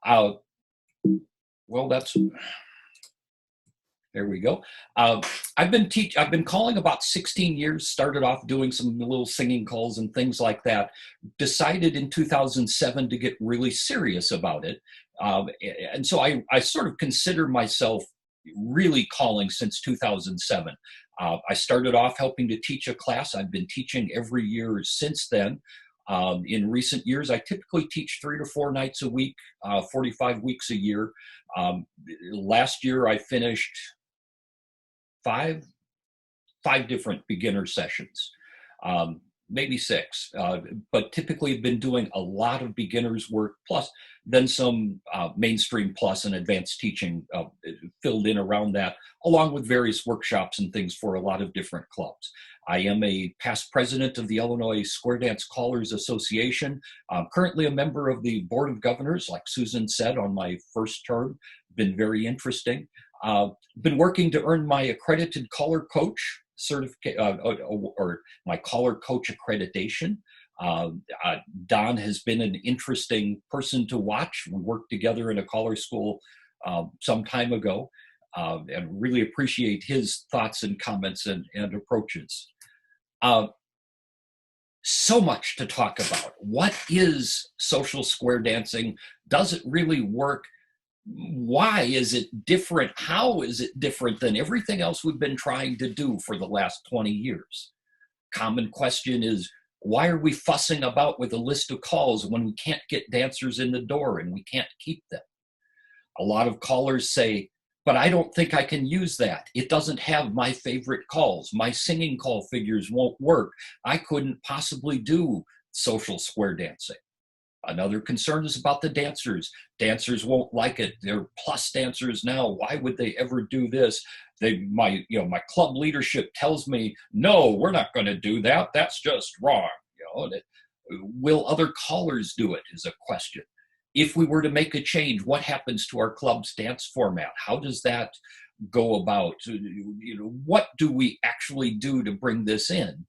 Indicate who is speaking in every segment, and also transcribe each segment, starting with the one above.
Speaker 1: Uh, well, there we go. I've been calling about 16 years. Started off doing some little singing calls and things like that. Decided in 2007 to get really serious about it, and so I sort of consider myself really calling since 2007. I started off helping to teach a class. I've been teaching every year since then. In recent years, I typically teach 3 to 4 nights a week, 45 weeks a year. Um, Last year, I finished five five different beginner sessions, um, maybe six, but typically have been doing a lot of beginners work plus then some mainstream plus and advanced teaching filled in around that, along with various workshops and things for a lot of different clubs. I am a past president of the Illinois Square Dance Callers Association. I'm currently a member of the Board of Governors, like Susan said, on my first term. Been very interesting. Been working to earn my accredited caller coach certificate, or my caller coach accreditation. Don has been an interesting person to watch. We worked together in a caller school some time ago, and really appreciate his thoughts and comments and approaches. So much to talk about. What is social square dancing? Does it really work? Why is it different? How is it different than everything else we've been trying to do for the last 20 years? Common question is, why are we fussing about with a list of calls when we can't get dancers in the door and we can't keep them? A lot of callers say, but I don't think I can use that. It doesn't have my favorite calls. My singing call figures won't work. I couldn't possibly do social square dancing. Another concern is about the dancers. Dancers won't like it. They're plus dancers now. Why would they ever do this? My club leadership tells me, no, we're not going to do that. That's just wrong. Will other callers do it is a question. If we were to make a change, what happens to our club's dance format? How does that go about? What do we actually do to bring this in?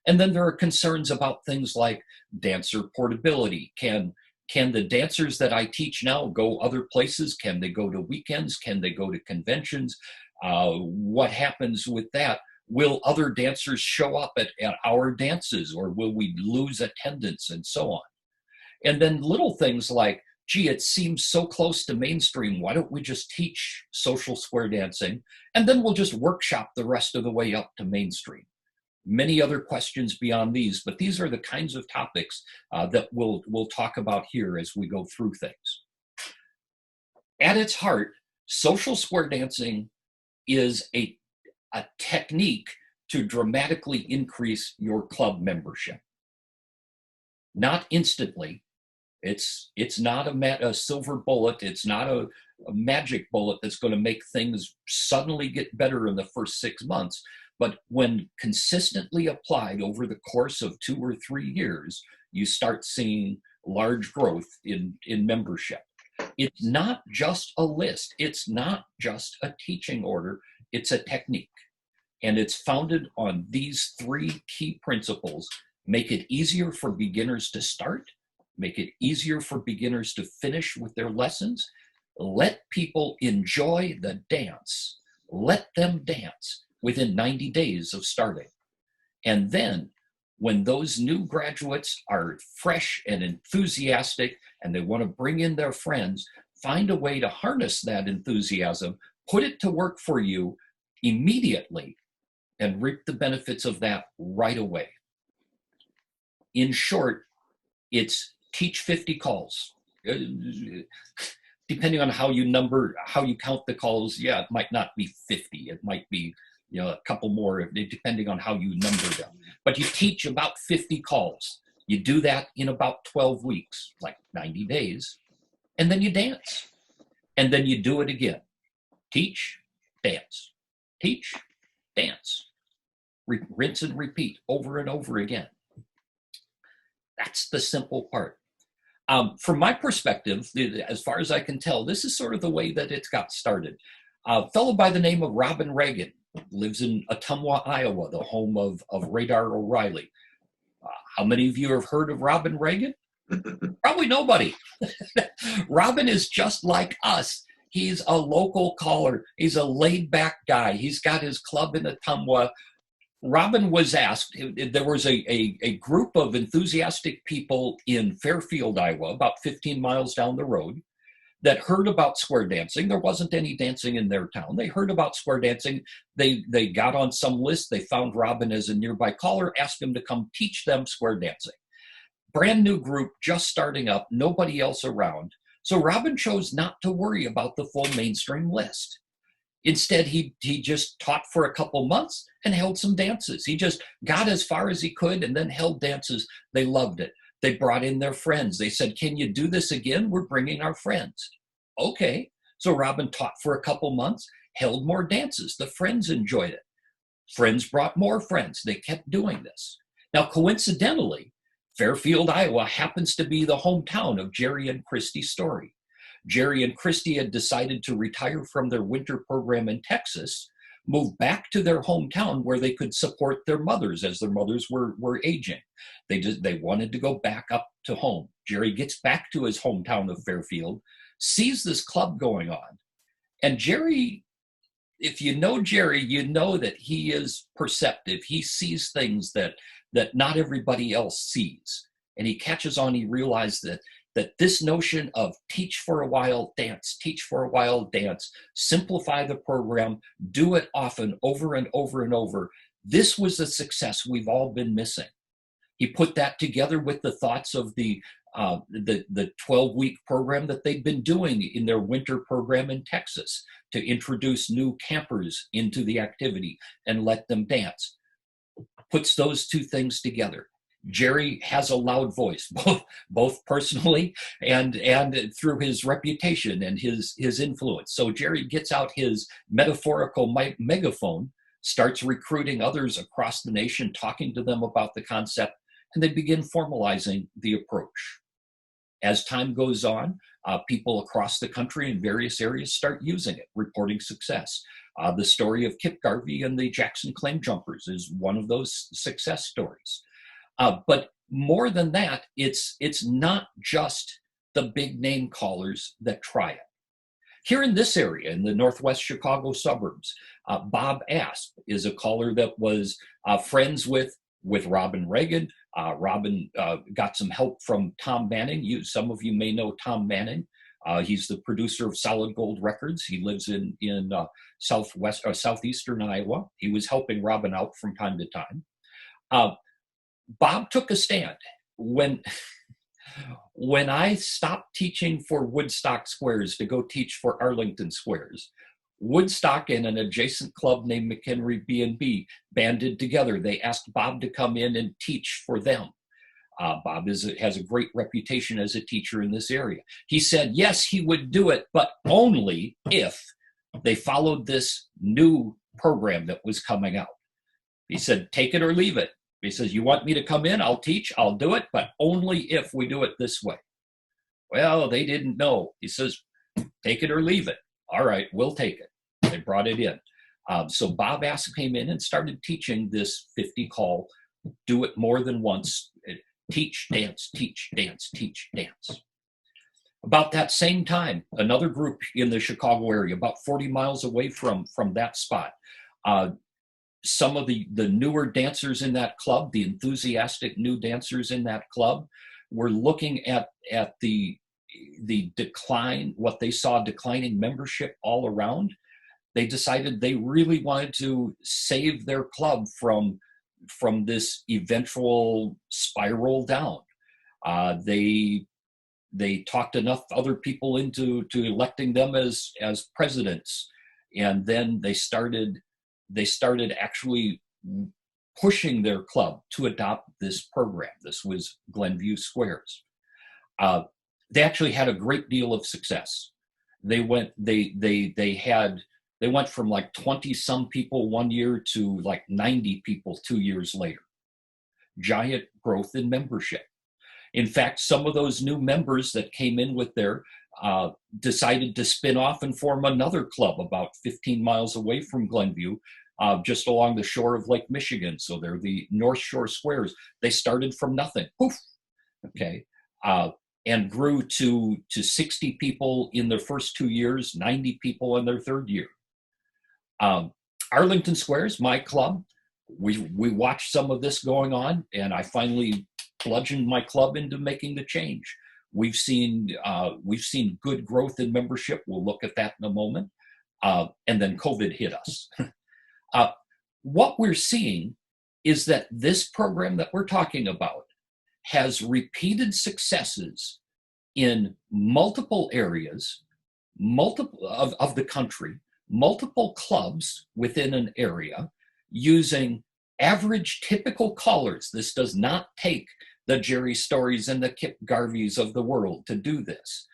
Speaker 1: And then there are concerns about things like dancer portability. Can the dancers that I teach now go other places? Can they go to weekends? Can they go to conventions? What happens with that? Will other dancers show up at our dances, or will we lose attendance and so on? And then little things like, gee, it seems so close to mainstream. Why don't we just teach social square dancing? And then we'll just workshop the rest of the way up to mainstream. Many other questions beyond these, but these are the kinds of topics that we'll talk about here as we go through things. At its heart, social square dancing is a technique to dramatically increase your club membership. Not instantly. It's not a silver bullet. It's not a magic bullet that's going to make things suddenly get better in the first 6 months. But when consistently applied over the course of 2 or 3 years, you start seeing large growth in membership. It's not just a list. It's not just a teaching order. It's a technique. And it's founded on these 3 key principles. Make it easier for beginners to start. Make it easier for beginners to finish with their lessons. Let people enjoy the dance. Let them dance within 90 days of starting. And then when those new graduates are fresh and enthusiastic and they want to bring in their friends, find a way to harness that enthusiasm, put it to work for you immediately, and reap the benefits of that right away. In short, it's teach 50 calls. Depending on how you count the calls, it might not be 50. It might be a couple more, depending on how you number them. But you teach about 50 calls. You do that in about 12 weeks, like 90 days, and then you dance. And then you do it again. Teach, dance. Teach, dance. Rinse and repeat over and over again. That's the simple part. From my perspective, as far as I can tell, this is sort of the way that it got started. A fellow by the name of Robin Reagan lives in Ottumwa, Iowa, the home of Radar O'Reilly. How many of you have heard of Robin Reagan? Probably nobody. Robin is just like us. He's a local caller. He's a laid back guy. He's got his club in Ottumwa. Robin was asked, there was a group of enthusiastic people in Fairfield, Iowa, about 15 miles down the road, that heard about square dancing. There wasn't any dancing in their town. They heard about square dancing. They got on some list. They found Robin as a nearby caller, asked him to come teach them square dancing. Brand new group, just starting up, nobody else around. So Robin chose not to worry about the full mainstream list. Instead, he just taught for a couple months and held some dances. He just got as far as he could and then held dances. They loved it. They brought in their friends. They said, can you do this again? We're bringing our friends. Okay. So Robin taught for a couple months, held more dances. The friends enjoyed it. Friends brought more friends. They kept doing this. Now, coincidentally, Fairfield, Iowa happens to be the hometown of Jerry and Christy Story. Jerry and Christy had decided to retire from their winter program in Texas, move back to their hometown where they could support their mothers as their mothers were aging. They wanted to go back up to home. Jerry gets back to his hometown of Fairfield, sees this club going on. And Jerry, if you know Jerry, you know that he is perceptive. He sees things that not everybody else sees. And he catches on, he realized that this notion of teach for a while, dance, teach for a while, dance, simplify the program, do it often, over and over and over. This was the success we've all been missing. He put that together with the thoughts of the 12-week program that they'd been doing in their winter program in Texas to introduce new campers into the activity and let them dance. Puts those two things together. Jerry has a loud voice, both personally and through his reputation and his influence. So Jerry gets out his metaphorical megaphone, starts recruiting others across the nation, talking to them about the concept, and they begin formalizing the approach. As time goes on, people across the country in various areas start using it, reporting success. The story of Kip Garvey and the Jackson Claim Jumpers is one of those success stories. But more than that, it's not just the big name callers that try it. Here in this area, in the Northwest Chicago suburbs, Bob Asp is a caller that was friends with Robin Reagan. Robin got some help from Tom Manning. Some of you may know Tom Manning. He's the producer of Solid Gold Records. He lives in southeastern Iowa. He was helping Robin out from time to time. Bob took a stand. When I stopped teaching for Woodstock Squares to go teach for Arlington Squares, Woodstock and an adjacent club named McHenry B&B banded together. They asked Bob to come in and teach for them. Bob has a great reputation as a teacher in this area. He said, yes, he would do it, but only if they followed this new program that was coming out. He said, take it or leave it. He says, you want me to come in? I'll teach, I'll do it, but only if we do it this way. Well, they didn't know. He says, take it or leave it. All right, we'll take it. They brought it in. So Bob Asp came in and started teaching this 50 call, do it more than once, teach, dance, teach, dance, teach, dance. About that same time, another group in the Chicago area, about 40 miles away from that spot, some of the newer dancers in that club, the enthusiastic new dancers in that club, were looking at the decline, what they saw declining membership all around. They decided they really wanted to save their club from this eventual spiral down. They talked enough other people into electing them as presidents, and then they started actually pushing their club to adopt this program. This was Glenview Squares. They actually had a great deal of success. They went from like 20 some people one year to like 90 people 2 years later. Giant growth in membership. In fact, some of those new members that came in with their decided to spin off and form another club about 15 miles away from Glenview, just along the shore of Lake Michigan. So they're the North Shore Squares. They started from nothing. Poof. Okay. and grew to 60 people in their first 2 years, 90 people in their third year. Arlington Squares, my club, we watched some of this going on, and I finally bludgeoned my club into making the change. We've seen good growth in membership. We'll look at that in a moment. And then COVID hit us. What we're seeing is that this program that we're talking about has repeated successes in multiple areas, multiple of the country, multiple clubs within an area, using average typical callers. This does not take the Jerry Stories and the Kip Garveys of the world to do this.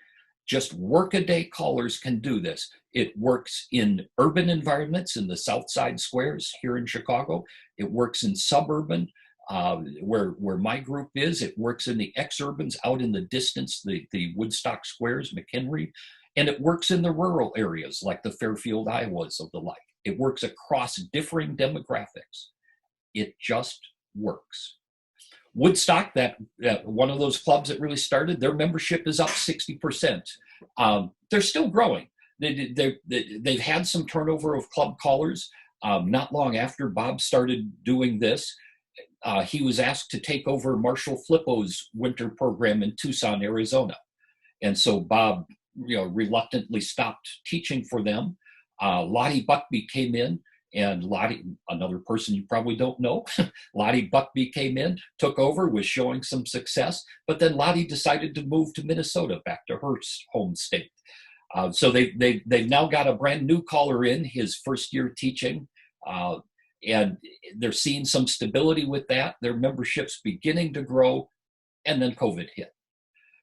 Speaker 1: Just workaday callers can do this. It works in urban environments in the South Side Squares here in Chicago. It works in suburban, where my group is. It works in the exurbans out in the distance, the Woodstock Squares, McHenry, and it works in the rural areas like the Fairfield, Iowas of the like. It works across differing demographics. It just works. Woodstock, that one of those clubs that really started, their membership is up 60%. They're still growing. They've had some turnover of club callers. Not long after Bob started doing this, he was asked to take over Marshall Flippo's winter program in Tucson, Arizona. And so Bob, reluctantly stopped teaching for them. Lottie Buckby came in, and Lottie, another person you probably don't know, Lottie Buckby came in, took over, was showing some success, but then Lottie decided to move to Minnesota, back to her home state. So they've now got a brand new caller in his first year teaching, and they're seeing some stability with that. Their membership's beginning to grow, and then COVID hit.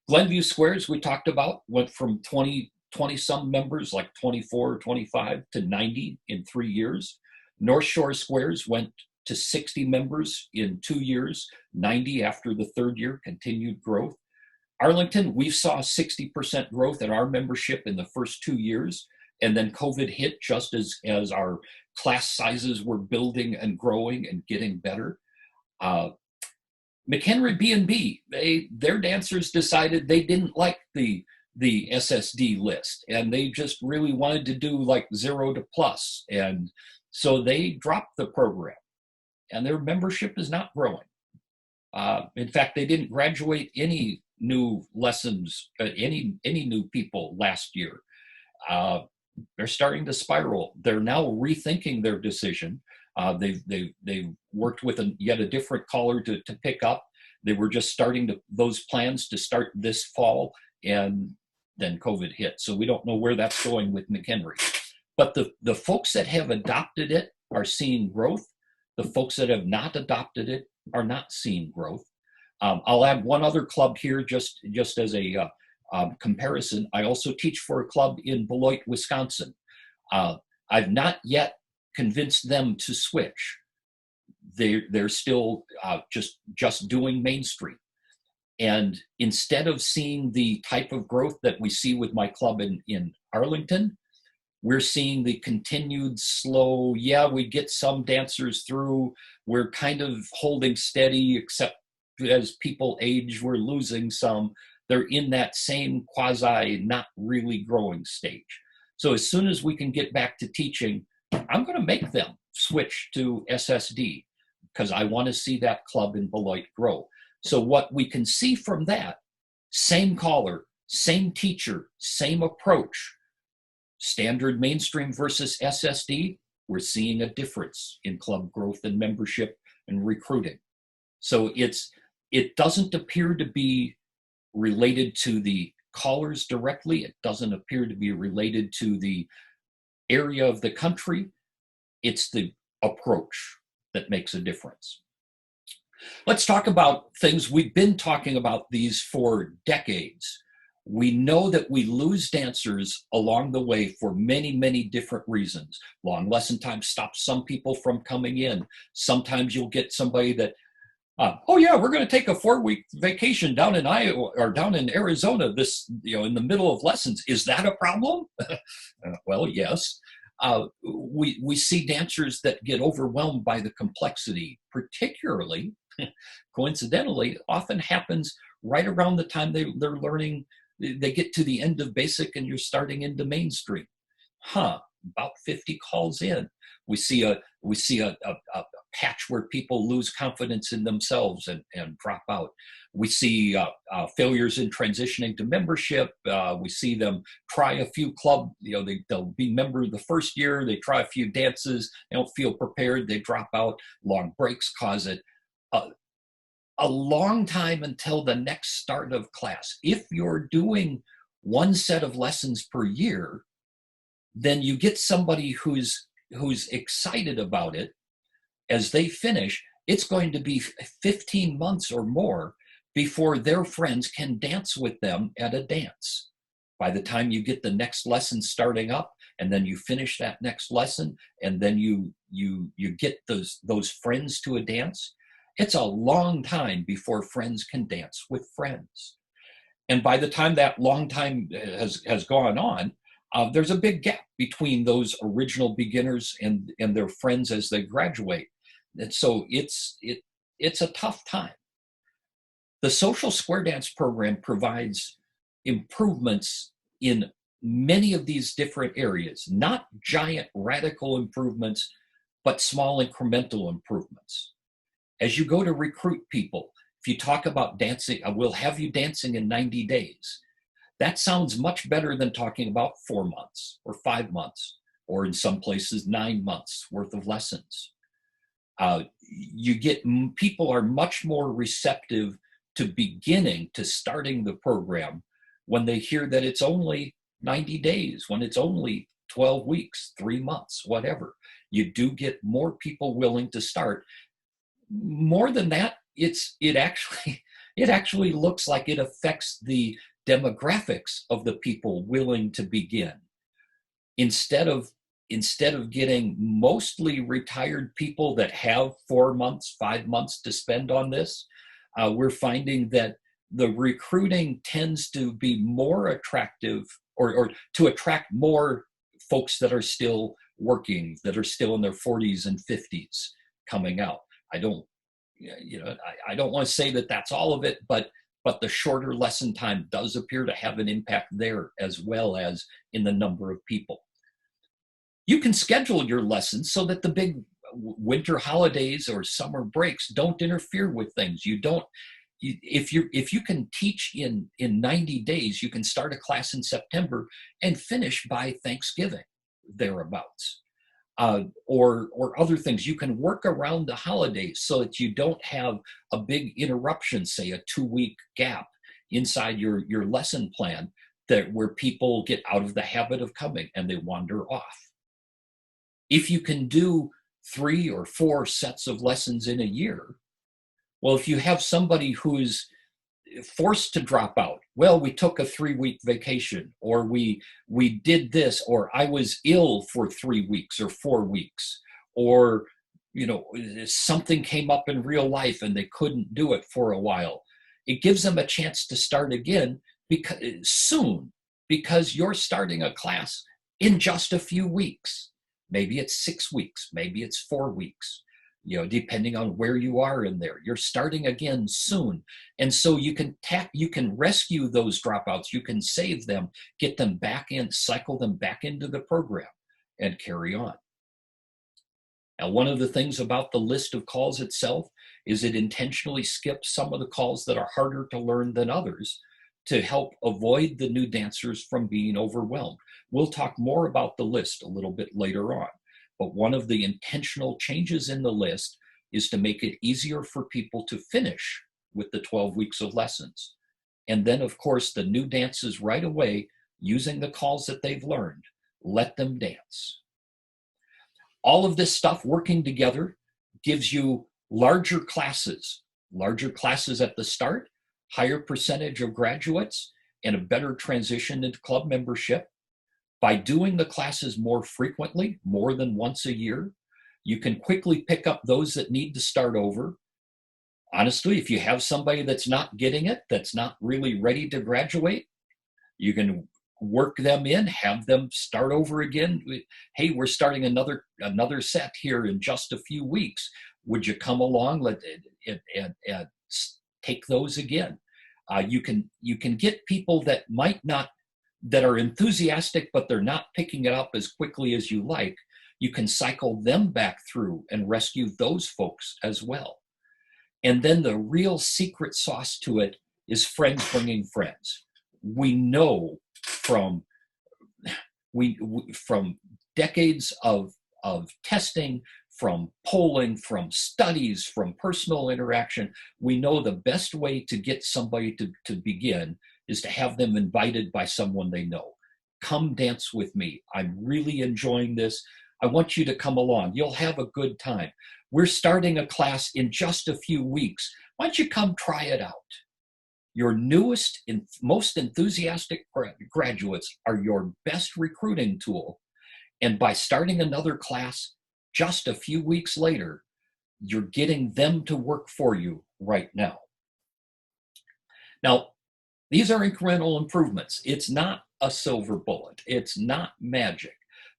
Speaker 1: Glenview Squares, we talked about, went from 20 some members, like 24 or 25, to 90 in 3 years. North Shore Squares went to 60 members in 2 years, 90 after the third year, continued growth. Arlington, we saw 60% growth in our membership in the first 2 years, and then COVID hit just as our class sizes were building and growing and getting better. McHenry B&B, their dancers decided they didn't like the SSD list, and they just really wanted to do like 0 to plus, and so they dropped the program, and their membership is not growing. In fact, they didn't graduate any new lessons, any new people last year. They're starting to spiral. They're now rethinking their decision. They've worked with yet a different caller to pick up. They were just starting those plans to start this fall, and then COVID hit. So we don't know where that's going with McHenry. But the folks that have adopted it are seeing growth. The folks that have not adopted it are not seeing growth. I'll add one other club here just as a comparison. I also teach for a club in Beloit, Wisconsin. I've not yet convinced them to switch. They're still just doing Main Street. And instead of seeing the type of growth that we see with my club in Arlington, we're seeing the continued slow, we get some dancers through. We're kind of holding steady, except as people age, we're losing some. They're in that same quasi not really growing stage. So as soon as we can get back to teaching, I'm going to make them switch to SSD because I want to see that club in Beloit grow. So what we can see from that, same caller, same teacher, same approach, standard mainstream versus SSD, we're seeing a difference in club growth and membership and recruiting. So it doesn't appear to be related to the callers directly. It doesn't appear to be related to the area of the country. It's the approach that makes a difference. Let's talk about things. We've been talking about these for decades. We know that we lose dancers along the way for many, many different reasons. Long lesson time stops some people from coming in. Sometimes you'll get somebody that, we're going to take a 4-week vacation down in Iowa or down in Arizona in the middle of lessons. Is that a problem? Well, yes. We see dancers that get overwhelmed by the complexity, particularly, coincidentally, often happens right around the time they're learning, they get to the end of basic and you're starting into mainstream. About 50 calls in. We see a patch where people lose confidence in themselves and drop out. We see failures in transitioning to membership. We see them try a few club, they'll be member the first year, they try a few dances, they don't feel prepared, they drop out. Long breaks cause it. A long time until the next start of class. If you're doing one set of lessons per year, then you get somebody who's excited about it. As they finish, it's going to be 15 months or more before their friends can dance with them at a dance. By the time you get the next lesson starting up, and then you finish that next lesson, and then you get those friends to a dance, it's a long time before friends can dance with friends. And by the time that long time has gone on, there's a big gap between those original beginners and their friends as they graduate. And so it's a tough time. The Social Square Dance program provides improvements in many of these different areas, not giant radical improvements, but small incremental improvements. As you go to recruit people, if you talk about dancing, we'll have you dancing in 90 days. That sounds much better than talking about 4 months or 5 months, or in some places 9 months worth of lessons. People are much more receptive to starting the program when they hear that it's only 90 days, when it's only 12 weeks, 3 months, whatever. You do get more people willing to start. More than that, it actually looks like it affects the demographics of the people willing to begin. Instead of getting mostly retired people that have 4 months, 5 months to spend on this, we're finding that the recruiting tends to be more attractive, or to attract more folks that are still working, that are still in their 40s and 50s coming out. I don't want to say that that's all of it, but the shorter lesson time does appear to have an impact there, as well as in the number of people. You can schedule your lessons so that the big winter holidays or summer breaks don't interfere with things. If you can teach in 90 days, you can start a class in September and finish by Thanksgiving, thereabouts. Or other things. You can work around the holidays so that you don't have a big interruption, say a 2-week gap inside your lesson plan, where people get out of the habit of coming and they wander off. If you can do 3 or 4 sets of lessons in a year, well, if you have somebody who's forced to drop out, well, we took a 3-week vacation, or we did this, or I was ill for 3 weeks or 4 weeks, or something came up in real life and they couldn't do it for a while. It gives them a chance to start again because you're starting a class in just a few weeks. Maybe it's 6 weeks, maybe it's 4 weeks. Depending on where you are in there, you're starting again soon. And so you can rescue those dropouts, you can save them, get them back in, cycle them back into the program and carry on. Now, one of the things about the list of calls itself is it intentionally skips some of the calls that are harder to learn than others to help avoid the new dancers from being overwhelmed. We'll talk more about the list a little bit later on. But one of the intentional changes in the list is to make it easier for people to finish with the 12 weeks of lessons. And then, of course, the new dances right away, using the calls that they've learned, let them dance. All of this stuff working together gives you larger classes at the start, higher percentage of graduates, and a better transition into club membership. By doing the classes more frequently, more than once a year, you can quickly pick up those that need to start over. Honestly, if you have somebody that's not getting it, that's not really ready to graduate, you can work them in, have them start over again. Hey, we're starting another set here in just a few weeks. Would you come along and take those again? You can get people that might not, that are enthusiastic, but they're not picking it up as quickly as you like. You can cycle them back through and rescue those folks as well. And then the real secret sauce to it is friends bringing friends. We know from from decades of testing, from polling, from studies, from personal interaction, we know the best way to get somebody to begin is to have them invited by someone they know. Come dance with me. I'm really enjoying this. I want you to come along. You'll have a good time. We're starting a class in just a few weeks. Why don't you come try it out? Your newest and most enthusiastic graduates are your best recruiting tool. And by starting another class just a few weeks later, you're getting them to work for you right now. Now, these are incremental improvements. It's not a silver bullet. It's not magic.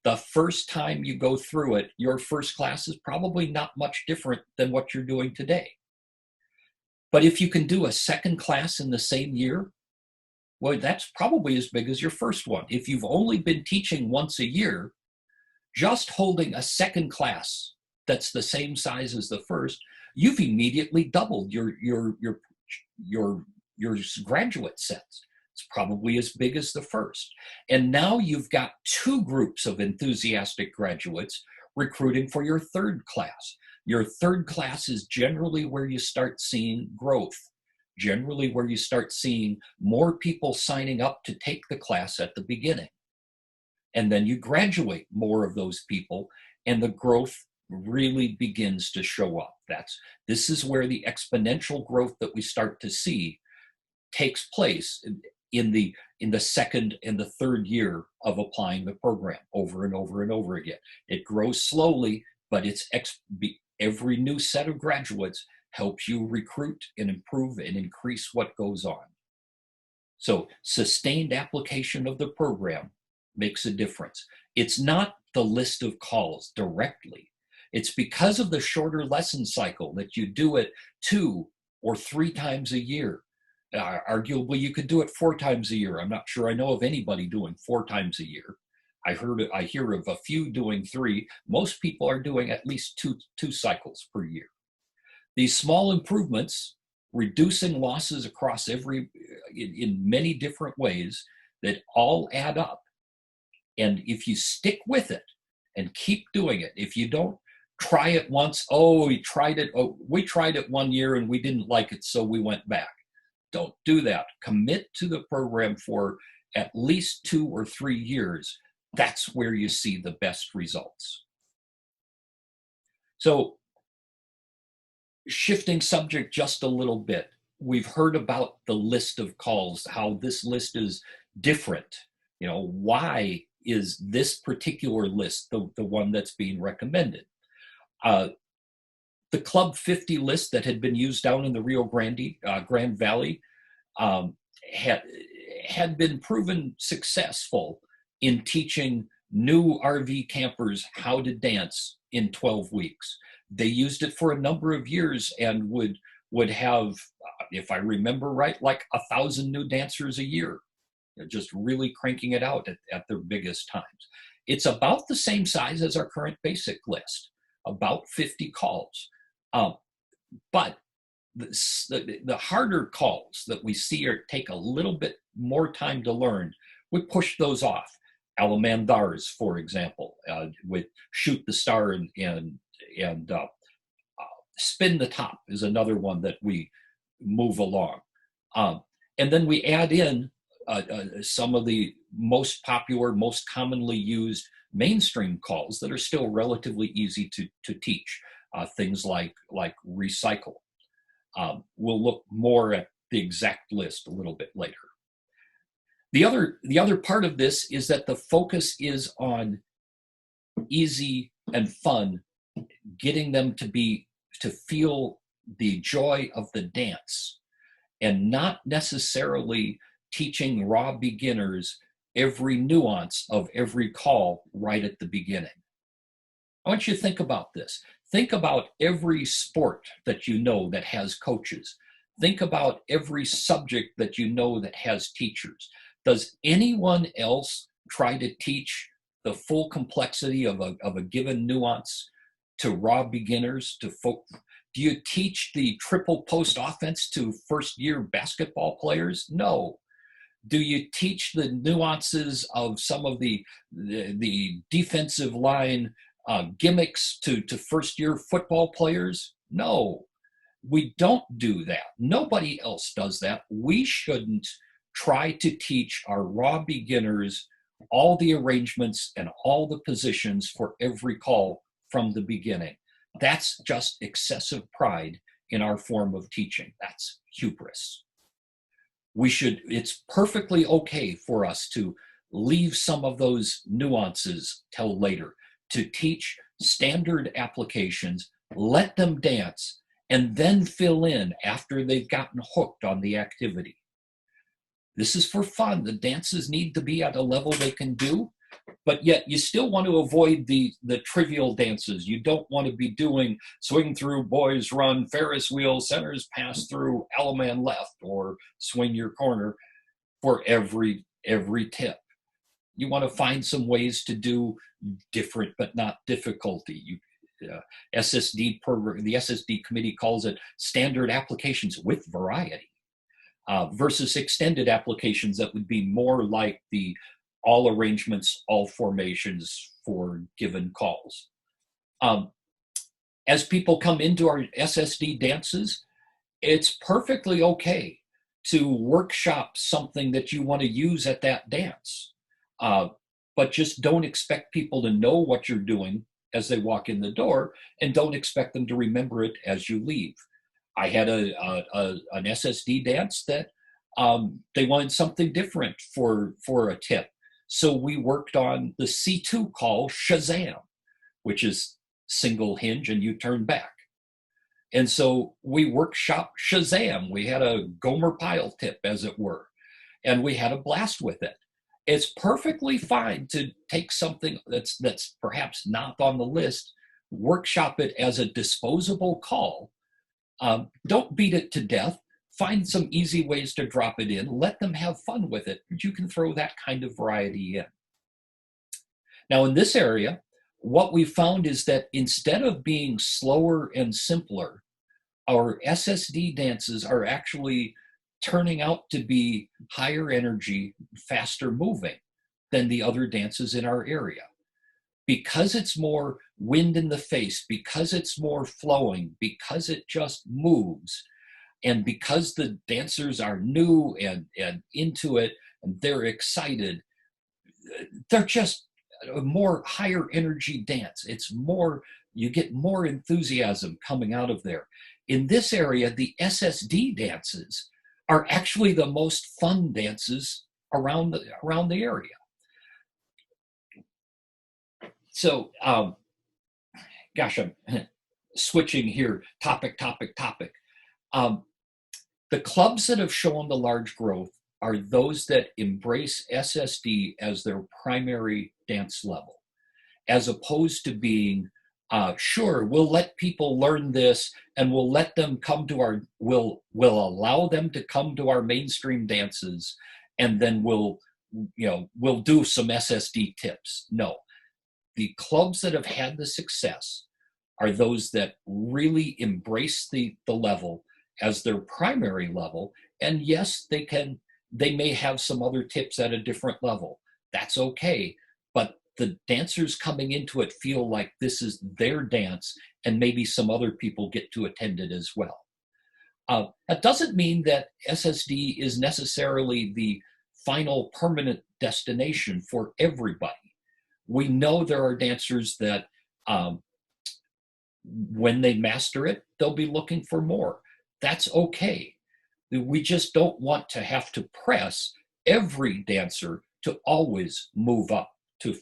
Speaker 1: The first time you go through it, your first class is probably not much different than what you're doing today. But if you can do a second class in the same year, well, that's probably as big as your first one. If you've only been teaching once a year, just holding a second class that's the same size as the first, you've immediately doubled your graduate sets. It's probably as big as the first. And now you've got two groups of enthusiastic graduates recruiting for your third class. Your third class is generally where you start seeing growth, generally where you start seeing more people signing up to take the class at the beginning. And then you graduate more of those people, and the growth really begins to show up. This is where the exponential growth that we start to see takes place in the second and the third year of applying the program over and over and over again. It grows slowly, but every new set of graduates helps you recruit and improve and increase what goes on. So sustained application of the program makes a difference. It's not the list of calls directly. It's because of the shorter lesson cycle that you do it 2 or 3 times a year. Arguably, you could do it 4 times a year. I'm not sure I know of anybody doing 4 times a year. I hear of a few doing 3. Most people are doing at least two cycles per year. These small improvements, reducing losses across in many different ways, that all add up. And if you stick with it and keep doing it, if you don't try it once, we tried it 1 year and we didn't like it, so we went back. Don't do that. Commit to the program for at least 2 or 3 years. That's where you see the best results. So, shifting subject just a little bit, we've heard about the list of calls, how this list is different. Why is this particular list the one that's being recommended? The Club 50 list that had been used down in the Rio Grande Valley had been proven successful in teaching new RV campers how to dance in 12 weeks. They used it for a number of years and would have, if I remember right, like 1,000 new dancers a year. They're just really cranking it out at their biggest times. It's about the same size as our current basic list, about 50 calls. But the harder calls that we see take a little bit more time to learn, we push those off. Alamandars, for example, with Shoot the Star and Spin the Top is another one that we move along. And then we add in some of the most popular, most commonly used mainstream calls that are still relatively easy to teach. Things like recycle. We'll look more at the exact list a little bit later. The other part of this is that the focus is on easy and fun, getting them to feel the joy of the dance, and not necessarily teaching raw beginners every nuance of every call right at the beginning. I want you to think about this. Think about every sport that you know that has coaches. Think about every subject that you know that has teachers. Does anyone else try to teach the full complexity of a given nuance to raw beginners, to folk? Do you teach the triple post offense to first year basketball players? No. Do you teach the nuances of some of the defensive line gimmicks to first year football players? No, we don't do that. Nobody else does that. We shouldn't try to teach our raw beginners all the arrangements and all the positions for every call from the beginning. That's just excessive pride in our form of teaching. That's hubris. It's perfectly okay for us to leave some of those nuances till later, to teach standard applications, let them dance, and then fill in after they've gotten hooked on the activity. This is for fun. The dances need to be at a level they can do, but yet you still want to avoid the trivial dances. You don't want to be doing swing through, boys run, Ferris wheel, centers pass through, Alaman left, or swing your corner for every tip. You want to find some ways to do different but not difficulty. SSD program, the SSD committee calls it standard applications with variety. Versus extended applications that would be more like the all arrangements, all formations for given calls. As people come into our SSD dances, it's perfectly okay to workshop something that you want to use at that dance. But just don't expect people to know what you're doing as they walk in the door, and don't expect them to remember it as you leave. I had an SSD dance that they wanted something different for a tip. So we worked on the C2 call, Shazam, which is single hinge and you turn back. And so we workshopped Shazam. We had a Gomer Pyle tip, as it were, and we had a blast with it. It's perfectly fine to take something that's perhaps not on the list, workshop it as a disposable call. Don't beat it to death. Find some easy ways to drop it in. Let them have fun with it, but you can throw that kind of variety in. Now, in this area, what we found is that instead of being slower and simpler, our SSD dances are actually turning out to be higher energy, faster moving than the other dances in our area. Because it's more wind in the face, because it's more flowing, because it just moves, and because the dancers are new and into it, and they're excited, they're just a more higher energy dance. It's more, you get more enthusiasm coming out of there. In this area, the SSD dances are actually the most fun dances around the area. So, gosh, I'm switching here, topic. The clubs that have shown the large growth are those that embrace SSD as their primary dance level, as opposed to being, sure, we'll let people learn this and we'll let them come to we'll allow them to come to our mainstream dances, and then we'll do some SSD tips. No. The clubs that have had the success are those that really embrace the level as their primary level. And yes, they may have some other tips at a different level. That's okay. But the dancers coming into it feel like this is their dance, and maybe some other people get to attend it as well. That doesn't mean that SSD is necessarily the final permanent destination for everybody. We know there are dancers that when they master it, they'll be looking for more. That's okay. We just don't want to have to press every dancer to always move up to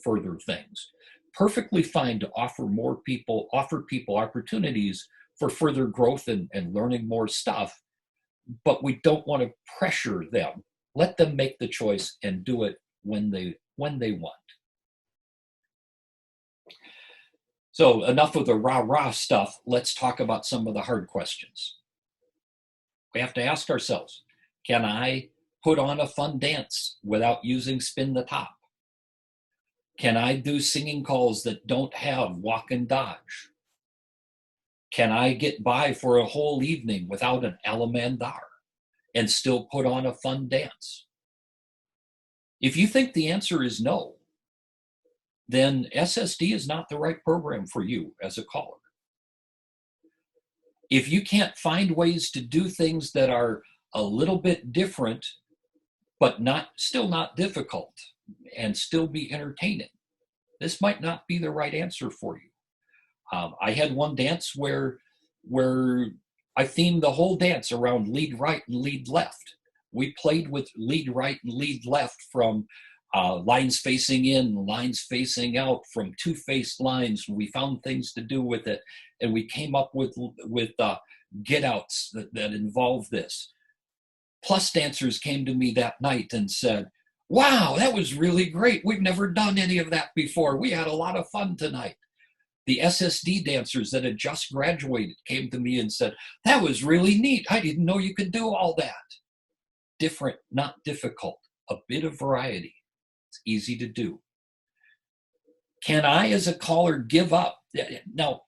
Speaker 1: further things. Perfectly fine to offer people opportunities for further growth and learning more stuff, but we don't want to pressure them. Let them make the choice and do it when they want. So enough of the rah-rah stuff. Let's talk about some of the hard questions. We have to ask ourselves, can I put on a fun dance without using spin the top? Can I do singing calls that don't have walk and dodge? Can I get by for a whole evening without an alamandar and still put on a fun dance? If you think the answer is no, then SSD is not the right program for you as a caller. If you can't find ways to do things that are a little bit different, but still not difficult and still be entertaining, this might not be the right answer for you. I had one dance where I themed the whole dance around lead right and lead left. We played with lead right and lead left from lines facing in, lines facing out, from two-faced lines. We found things to do with it, and we came up with get-outs that involve this. Plus dancers came to me that night and said, "Wow, that was really great. We've never done any of that before. We had a lot of fun tonight." The SSD dancers that had just graduated came to me and said, "That was really neat. I didn't know you could do all that." Different, not difficult. A bit of variety. It's easy to do. Can I, as a caller, give up? Now,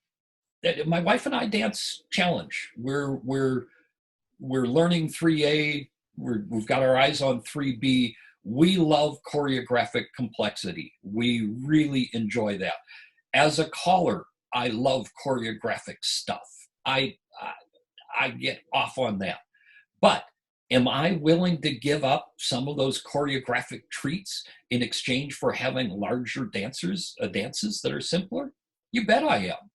Speaker 1: my wife and I dance challenge. We're learning 3A. We've got our eyes on 3B. We love choreographic complexity. We really enjoy that. As a caller, I love choreographic stuff. I get off on that. But am I willing to give up some of those choreographic treats in exchange for having larger dances that are simpler? You bet I am.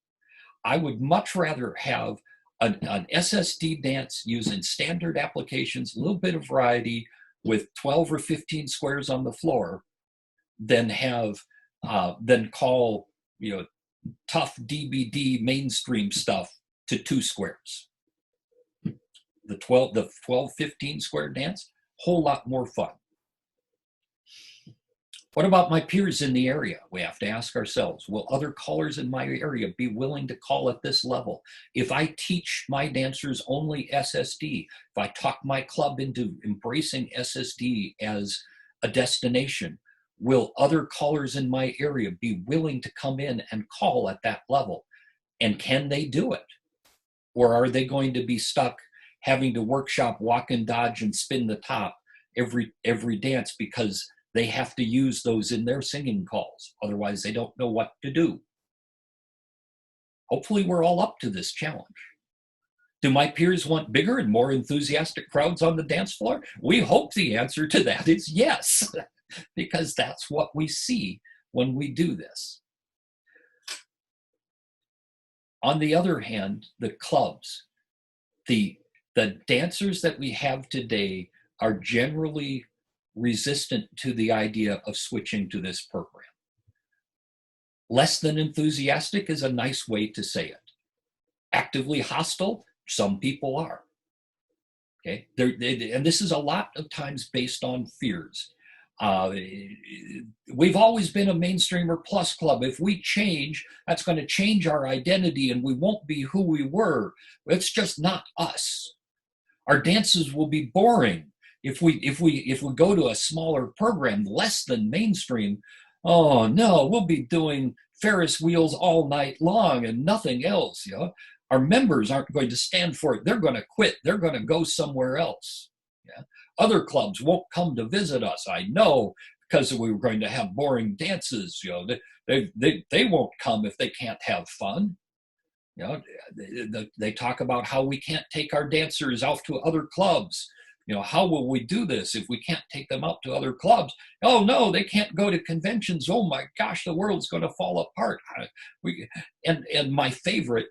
Speaker 1: I would much rather have an SSD dance using standard applications, a little bit of variety with 12 or 15 squares on the floor than call tough DBD mainstream stuff to 2 squares. The 12, 15 square dance, whole lot more fun. What about my peers in the area? We have to ask ourselves, will other callers in my area be willing to call at this level? If I teach my dancers only SSD, if I talk my club into embracing SSD as a destination, will other callers in my area be willing to come in and call at that level? And can they do it? Or are they going to be stuck having to workshop walk and dodge and spin the top every dance because they have to use those in their singing calls? Otherwise, they don't know what to do. Hopefully, we're all up to this challenge. Do my peers want bigger and more enthusiastic crowds on the dance floor? We hope the answer to that is yes, because that's what we see when we do this. On the other hand, the clubs, the dancers that we have today are generally resistant to the idea of switching to this program. Less than enthusiastic is a nice way to say it. Actively hostile, some people are. Okay, and this is a lot of times based on fears. We've always been a mainstreamer plus club. If we change, that's going to change our identity and we won't be who we were. It's just not us. Our dances will be boring if we go to a smaller program, less than mainstream. Oh no, we'll be doing Ferris wheels all night long and nothing else. Our members aren't going to stand for it. They're going to quit. They're going to go somewhere else. Yeah. Other clubs won't come to visit us. I know, because we were going to have boring dances. They won't come if they can't have fun. They talk about how we can't take our dancers out to other clubs. How will we do this if we can't take them out to other clubs? Oh no, they can't go to conventions. Oh my gosh, the world's going to fall apart. And my favorite,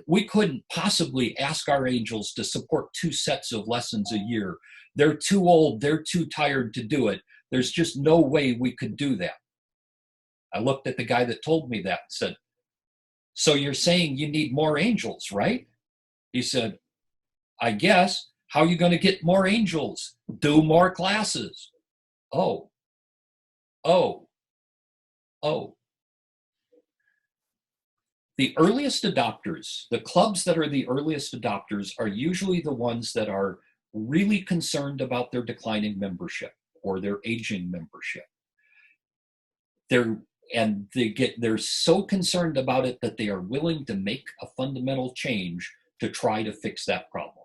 Speaker 1: we couldn't possibly ask our angels to support 2 sets of lessons a year. They're too old, they're too tired to do it. There's just no way we could do that. I looked at the guy that told me that and said, "So you're saying you need more angels, right?" He said, "I guess. How are you going to get more angels? Do more classes." Oh. The earliest adopters, the clubs that are the earliest adopters, are usually the ones that are really concerned about their declining membership or their aging membership. They're so concerned about it that they are willing to make a fundamental change to try to fix that problem.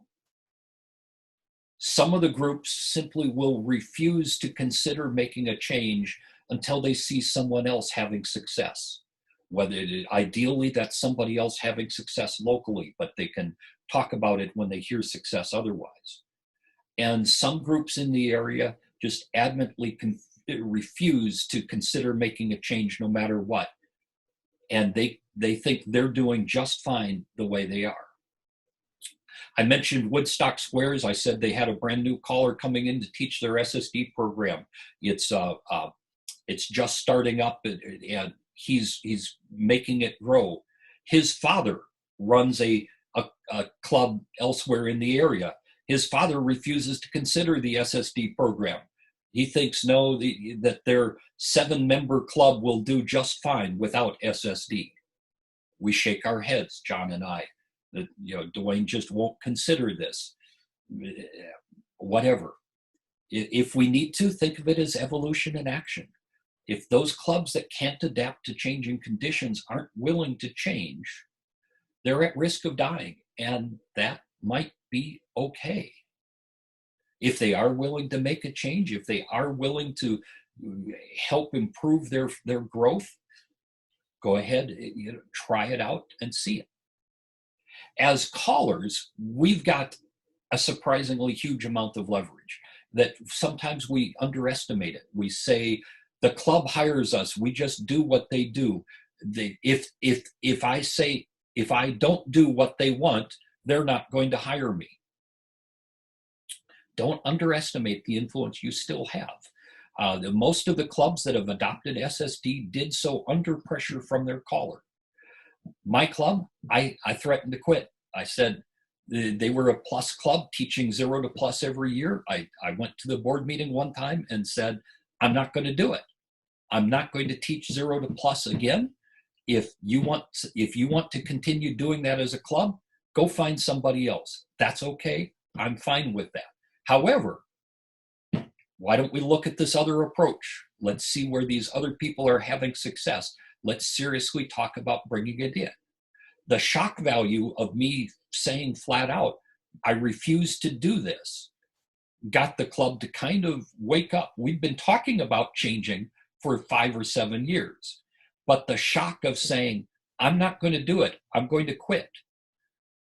Speaker 1: Some of the groups simply will refuse to consider making a change until they see someone else having success. Ideally, that's somebody else having success locally, but they can talk about it when they hear success otherwise. And some groups in the area just adamantly refuse to consider making a change no matter what. And they think they're doing just fine the way they are. I mentioned Woodstock Squares. I said they had a brand new caller coming in to teach their SSD program. It's just starting up, and he's making it grow. His father runs a club elsewhere in the area. His father refuses to consider the SSD program. He thinks that their 7-member club will do just fine without SSD. We shake our heads, John and I, that Dwayne just won't consider this. Whatever. If we need to, think of it as evolution in action. If those clubs that can't adapt to changing conditions aren't willing to change, they're at risk of dying, and that might be okay. If they are willing to make a change, if they are willing to help improve their growth, go ahead, try it out and see it. As callers, we've got a surprisingly huge amount of leverage that sometimes we underestimate it. We say, the club hires us, we just do what they do. If I don't do what they want, they're not going to hire me. Don't underestimate the influence you still have. Most of the clubs that have adopted SSD did so under pressure from their caller. My club, I threatened to quit. I said they were a plus club teaching 0 to plus every year. I went to the board meeting one time and said, I'm not going to do it. I'm not going to teach 0 to plus again. If you want to continue doing that as a club, go find somebody else. That's okay. I'm fine with that. However, why don't we look at this other approach? Let's see where these other people are having success. Let's seriously talk about bringing it in. The shock value of me saying flat out, I refuse to do this, got the club to kind of wake up. We've been talking about changing for 5 or 7 years, but the shock of saying, I'm not going to do it, I'm going to quit,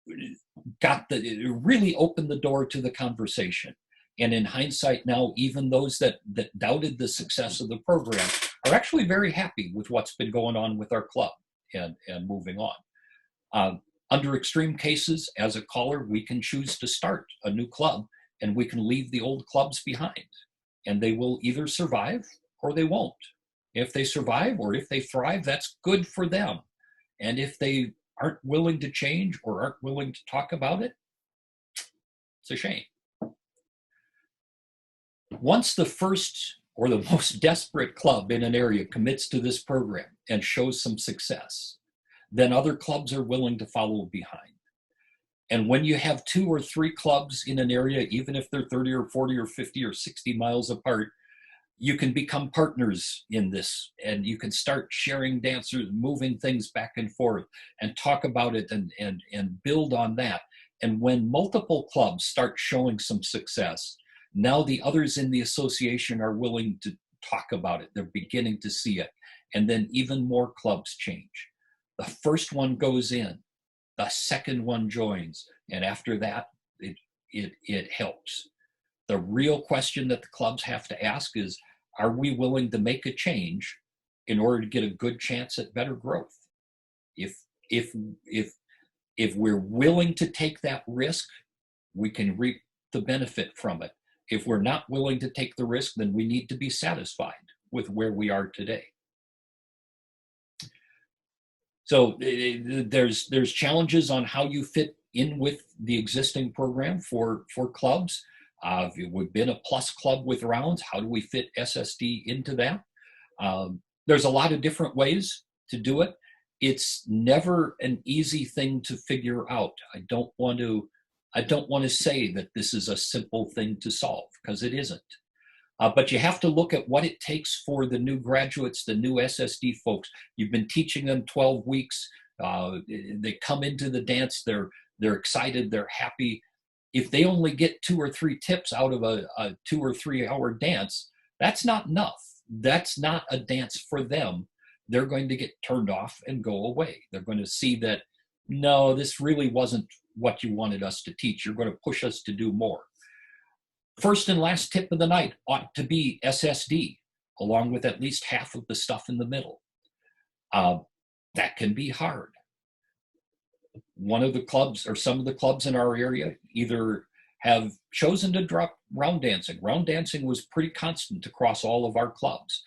Speaker 1: it really opened the door to the conversation. And in hindsight now, even those that doubted the success of the program are actually very happy with what's been going on with our club and moving on. Under extreme cases, as a caller, we can choose to start a new club and we can leave the old clubs behind. And they will either survive or they won't. If they survive or if they thrive, that's good for them. And if they aren't willing to change or aren't willing to talk about it, it's a shame. Once the first or the most desperate club in an area commits to this program and shows some success, then other clubs are willing to follow behind. And when you have 2 or 3 clubs in an area, even if they're 30 or 40 or 50 or 60 miles apart, you can become partners in this, and you can start sharing dancers, moving things back and forth, and talk about it and build on that. And when multiple clubs start showing some success, now the others in the association are willing to talk about it. They're beginning to see it. And then even more clubs change. The first one goes in, the second one joins, and after that, it helps. The real question that the clubs have to ask is, are we willing to make a change in order to get a good chance at better growth? If we're willing to take that risk, we can reap the benefit from it. If we're not willing to take the risk, then we need to be satisfied with where we are today. So there's challenges on how you fit in with the existing program for clubs. We've been a plus club with rounds. How do we fit SSD into that? There's a lot of different ways to do it. it's never an easy thing to figure out. I don't want to say that this is a simple thing to solve, because it isn't. But you have to look at what it takes for the new graduates, the new SSD folks. You've been teaching them 12 weeks. They come into the dance, they're excited, they're happy. If they only get 2 or 3 tips out of a 2 or 3 hour dance, that's not enough. That's not a dance for them. They're going to get turned off and go away. They're going to see that, no, this really wasn't what you wanted us to teach. You're going to push us to do more. First and last tip of the night ought to be SSD, along with at least half of the stuff in the middle. That can be hard. One of the clubs, or some of the clubs in our area, either have chosen to drop round dancing. Round dancing was pretty constant across all of our clubs.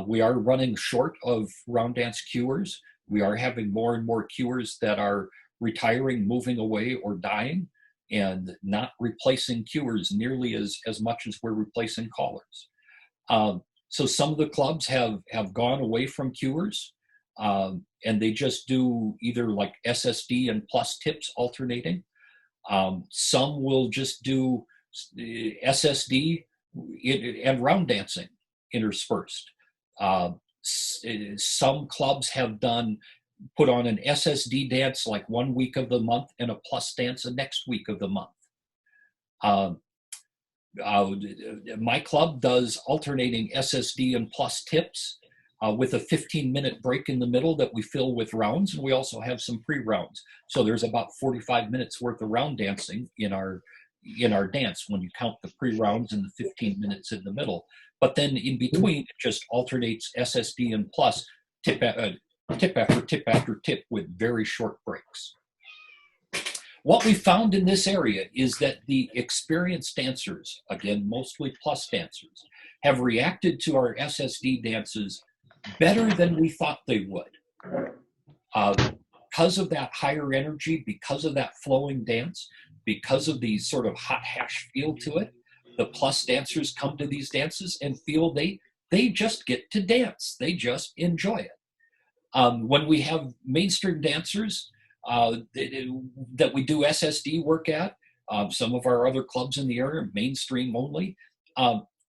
Speaker 1: We are running short of round dance cuers. We are having more and more cuers that are retiring, moving away, or dying, and not replacing cuers nearly as much as we're replacing callers. So some of the clubs have gone away from cuers, and they just do either like SSD and plus tips alternating. Some will just do SSD and round dancing interspersed. Some clubs have put on an SSD dance like one week of the month and a plus dance the next week of the month. My club does alternating SSD and plus tips with a 15-minute break in the middle that we fill with rounds, and we also have some pre-rounds. So there's about 45 minutes worth of round dancing in our dance when you count the pre-rounds and the 15 minutes in the middle. But then in between, it just alternates SSD and plus tip after tip after tip with very short breaks. What we found in this area is that the experienced dancers, again, mostly plus dancers, have reacted to our SSD dances better than we thought they would. Because of that higher energy, because of that flowing dance, because of the sort of hot hash feel to it, the plus dancers come to these dances and feel they just get to dance. They just enjoy it. When we have mainstream dancers that we do SSD work at, some of our other clubs in the area, mainstream only,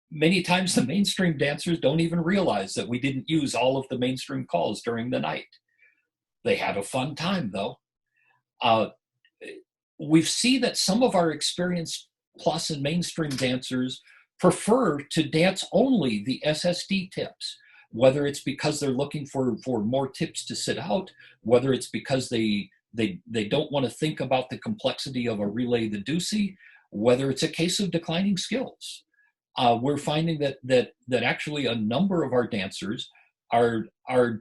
Speaker 1: many times the mainstream dancers don't even realize that we didn't use all of the mainstream calls during the night. They had a fun time, though. We see that some of our experienced plus and mainstream dancers prefer to dance only the SSD tips, whether it's because they're looking for more tips to sit out, whether it's because they don't want to think about the complexity of a relay the deucey, whether it's a case of declining skills. We're finding that actually a number of our dancers are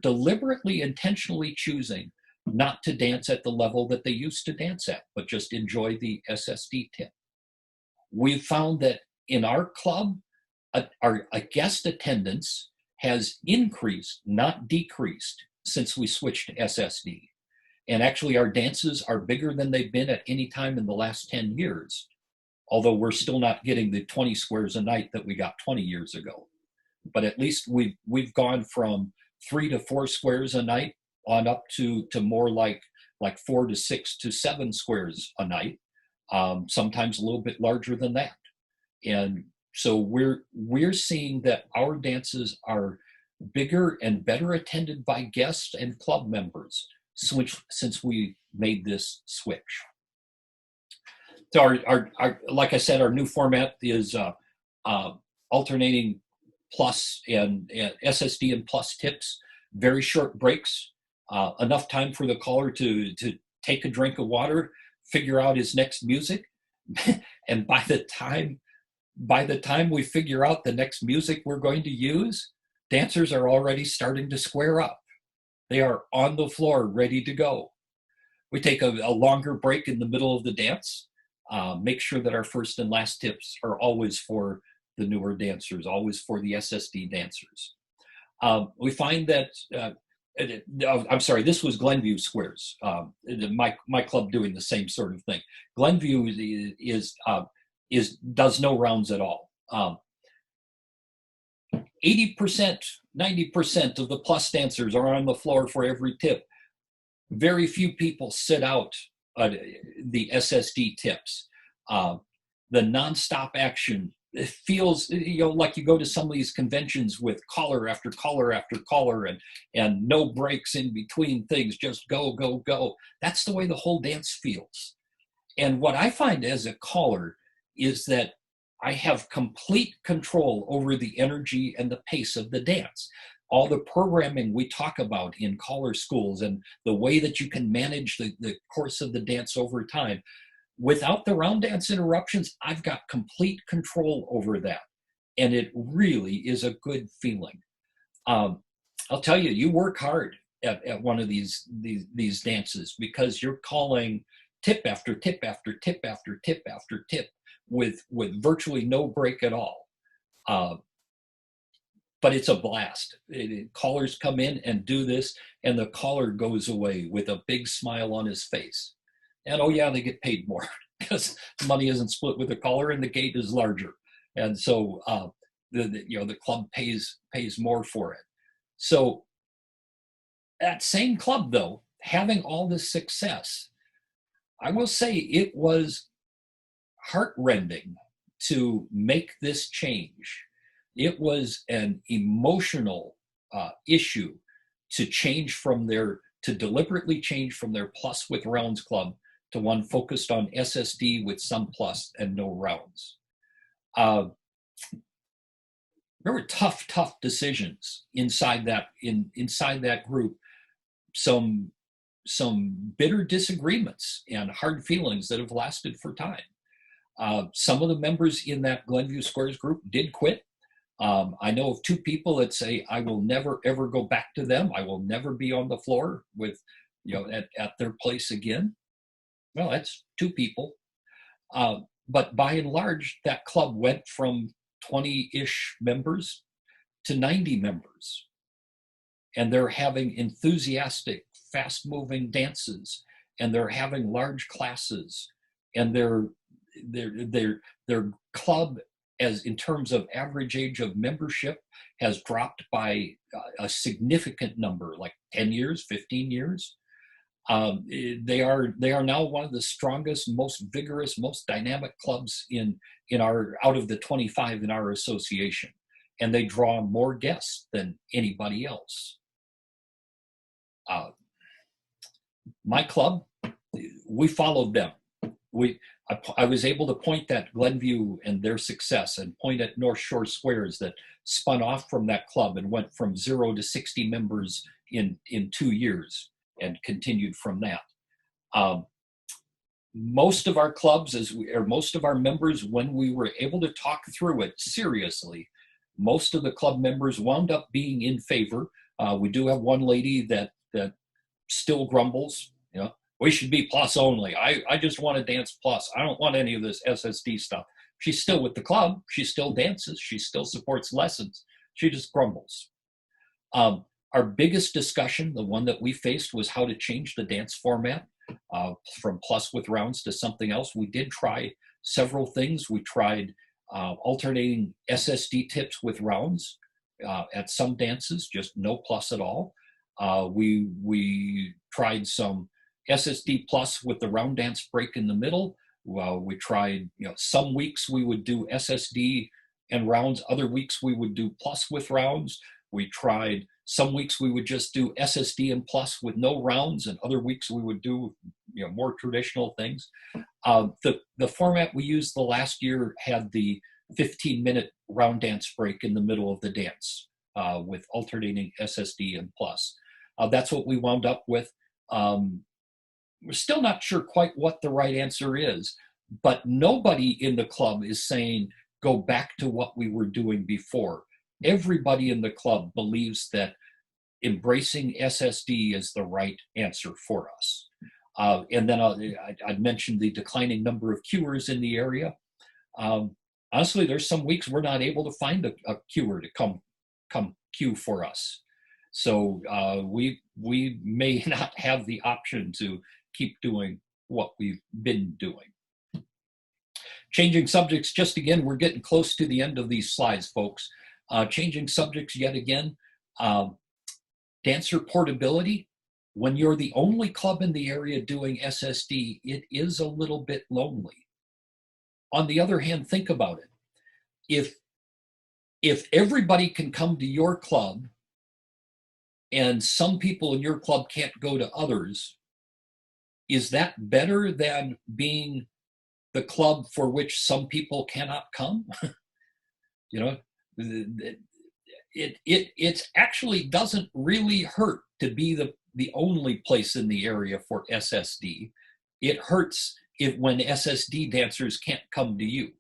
Speaker 1: deliberately, intentionally choosing not to dance at the level that they used to dance at, but just enjoy the SSD tip. We've found that in our club, our guest attendance has increased, not decreased, since we switched to SSD. And actually our dances are bigger than they've been at any time in the last 10 years, although we're still not getting the 20 squares a night that we got 20 years ago. But at least we've gone from 3 to 4 squares a night on up to more like 4 to 6 to 7 squares a night, sometimes a little bit larger than that. And so we're seeing that our dances are bigger and better attended by guests and club members since we made this switch. So our like I said, our new format is alternating plus and SSD and plus tips, very short breaks, enough time for the caller to take a drink of water, figure out his next music, and by the time we figure out the next music we're going to use, dancers are already starting to square up. They are on the floor, ready to go. We take a longer break in the middle of the dance, make sure that our first and last tips are always for the newer dancers, always for the SSD dancers. We find that, I'm sorry, this was Glenview Squares. My club doing the same sort of thing. Glenview does no rounds at all. 80%, 90% of the plus dancers are on the floor for every tip. Very few people sit out the SSD tips. The nonstop action, it feels, like you go to some of these conventions with caller after caller after caller, and no breaks in between things, just go, go, go. That's the way the whole dance feels. And what I find as a caller is that I have complete control over the energy and the pace of the dance. All the programming we talk about in caller schools and the way that you can manage the course of the dance over time, without the round dance interruptions, I've got complete control over that. And it really is a good feeling. I'll tell you, you work hard at one of these dances, because you're calling tip after tip after tip after tip after tip with virtually no break at all. But it's a blast. Callers come in and do this, and the caller goes away with a big smile on his face. And oh yeah, they get paid more because the money isn't split with the caller and the gate is larger. And so the club pays more for it. So that same club, though, having all this success, I will say it was heartrending to make this change. It was an emotional issue to deliberately change from their plus with rounds club to one focused on SSD with some plus and no rounds. There were tough decisions inside that group. Some bitter disagreements and hard feelings that have lasted for time. Some of the members in that Glenview Squares group did quit. I know of two people that say, I will never ever go back to them. I will never be on the floor with, at their place again. Well, that's two people. But by and large, that club went from 20-ish members to 90 members. And they're having enthusiastic, fast-moving dances, and they're having large classes, and their club, as in terms of average age of membership, has dropped by a significant number, like 10 years, 15 years. They are now one of the strongest, most vigorous, most dynamic clubs in our, out of the 25 in our association, and they draw more guests than anybody else. My club, we followed them. I was able to point at Glenview and their success, and point at North Shore Squares that spun off from that club and went from 0 to 60 members in 2 years and continued from that. Most of our clubs, most of our members, when we were able to talk through it seriously, most of the club members wound up being in favor. We do have one lady that still grumbles, we should be plus only. I just want to dance plus. I don't want any of this SSD stuff. She's still with the club. She still dances. She still supports lessons. She just grumbles. Our biggest discussion, the one that we faced, was how to change the dance format from plus with rounds to something else. We did try several things. We tried alternating SSD tips with rounds at some dances, just no plus at all. We tried some SSD plus with the round dance break in the middle. We tried, some weeks we would do SSD and rounds. Other weeks we would do plus with rounds. We tried, some weeks we would just do SSD and plus with no rounds, and other weeks we would do, more traditional things. The format we used the last year had the 15-minute round dance break in the middle of the dance with alternating SSD and plus. That's what we wound up with. We're still not sure quite what the right answer is, but nobody in the club is saying, go back to what we were doing before. Everybody in the club believes that embracing SSD is the right answer for us. And then I mentioned the declining number of cuers in the area. Honestly, there's some weeks we're not able to find a cuer to come cue for us. So we may not have the option to keep doing what we've been doing. Changing subjects, just again, we're getting close to the end of these slides, folks. Changing subjects yet again. Dancer portability. When you're the only club in the area doing SSD, it is a little bit lonely. On the other hand, think about it. If everybody can come to your club and some people in your club can't go to others, is that better than being the club for which some people cannot come? You know, it actually doesn't really hurt to be the only place in the area for SSD. It hurts when SSD dancers can't come to you.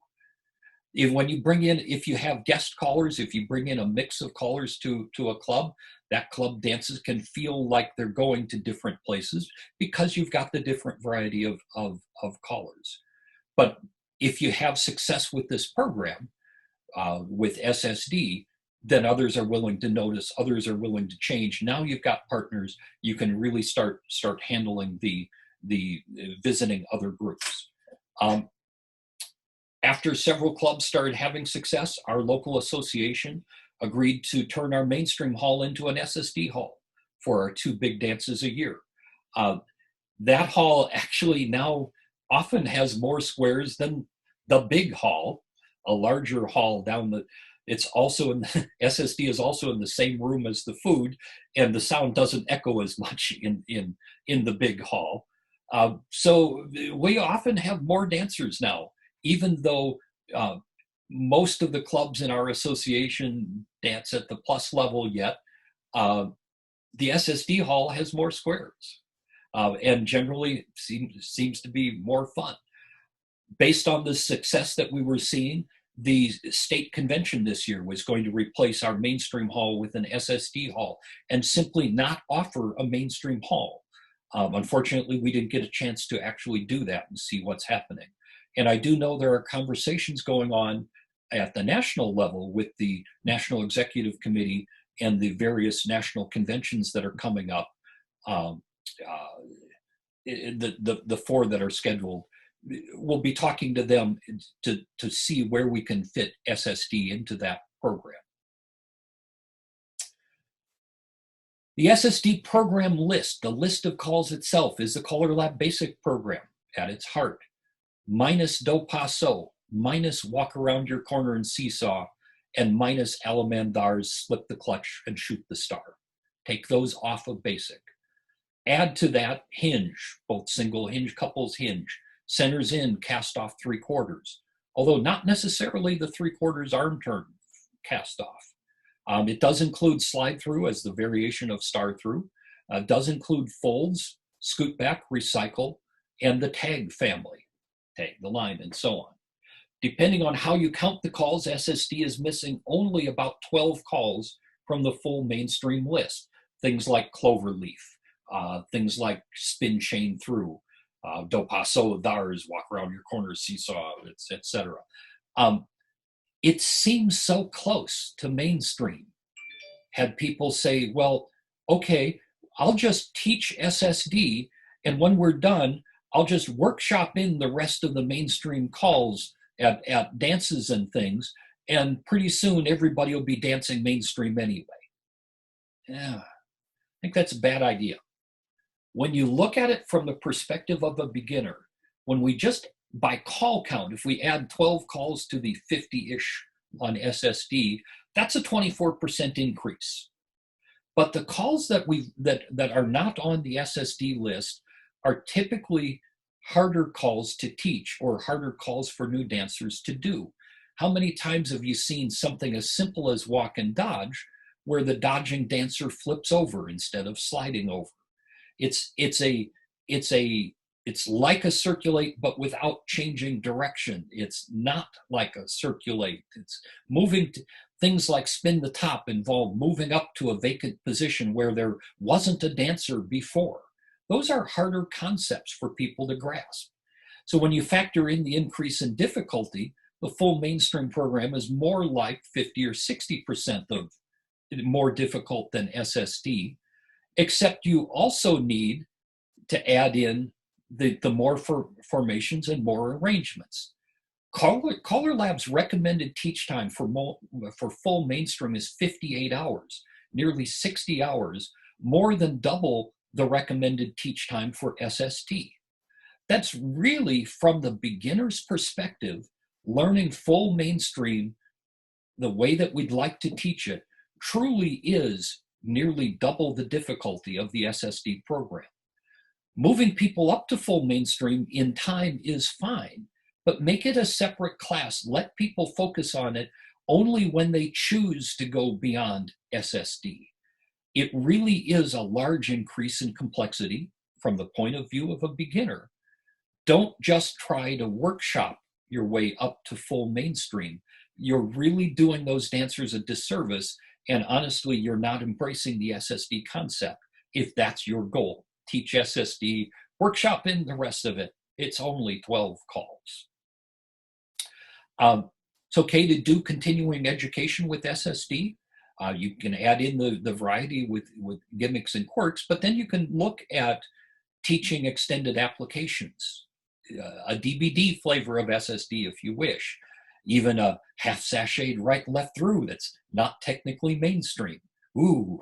Speaker 1: If you have guest callers, if you bring in a mix of callers to a club, that club dances can feel like they're going to different places because you've got the different variety of callers. But if you have success with this program, with SSD, then others are willing to notice, others are willing to change. Now you've got partners, you can really start handling the visiting other groups. After several clubs started having success, our local association agreed to turn our mainstream hall into an SSD hall for our 2 big dances a year. That hall actually now often has more squares than the big hall, a larger hall it's also SSD is also in the same room as the food, and the sound doesn't echo as much in the big hall. So we often have more dancers now, even though most of the clubs in our association dance at the plus level yet. The SSD hall has more squares, and generally seems to be more fun. Based on the success that we were seeing, the state convention this year was going to replace our mainstream hall with an SSD hall and simply not offer a mainstream hall. Unfortunately, we didn't get a chance to actually do that and see what's happening. And I do know there are conversations going on at the national level with the National Executive Committee and the various national conventions that are coming up, the 4 that are scheduled. We'll be talking to them to see where we can fit SSD into that program. The SSD program list, the list of calls itself, is the Color Lab Basic program at its heart. Minus Do Paso, minus Walk Around Your Corner and Seesaw, and minus Alamandar's Slip the Clutch and Shoot the Star. Take those off of Basic. Add to that Hinge, both single hinge, couples hinge. Centers in, cast off 3/4, although not necessarily the 3/4 arm turn cast off. It does include slide through as the variation of star through. Does include folds, scoot back, recycle, and the tag family, tag the line, and so on. Depending on how you count the calls, SSD is missing only about 12 calls from the full mainstream list. Things like Cloverleaf, things like Spin Chain Through, Do Paso, Dars, Walk Around Your Corner, Seesaw, etc. It seems so close to mainstream. Had people say, well, okay, I'll just teach SSD, and when we're done, I'll just workshop in the rest of the mainstream calls at dances and things, and pretty soon everybody will be dancing mainstream anyway. Yeah, I think that's a bad idea. When you look at it from the perspective of a beginner, when we just, by call count, if we add 12 calls to the 50-ish on SSD, that's a 24% increase. But the calls that are not on the SSD list are typically harder calls to teach or harder calls for new dancers to do. How many times have you seen something as simple as walk and dodge where the dodging dancer flips over instead of sliding over? It's like a circulate, but without changing direction. It's not like a circulate. It's moving. Things like spin the top involve moving up to a vacant position where there wasn't a dancer before. Those are harder concepts for people to grasp. So when you factor in the increase in difficulty, the full mainstream program is more like 50 or 60% of more difficult than SSD, except you also need to add in the more formations and more arrangements. Color Lab's recommended teach time for full mainstream is 58 hours, nearly 60 hours, more than double the recommended teach time for SSD. That's really, from the beginner's perspective, learning full mainstream the way that we'd like to teach it truly is nearly double the difficulty of the SSD program. Moving people up to full mainstream in time is fine, but make it a separate class. Let people focus on it only when they choose to go beyond SSD. It really is a large increase in complexity from the point of view of a beginner. Don't just try to workshop your way up to full mainstream. You're really doing those dancers a disservice, and honestly, you're not embracing the SSD concept if that's your goal. Teach SSD, workshop in the rest of it. It's only 12 calls. It's okay to do continuing education with SSD. You can add in the variety with gimmicks and quirks, but then you can look at teaching extended applications, a DVD flavor of SSD if you wish, even a half sashayed right and left through that's not technically mainstream. Ooh,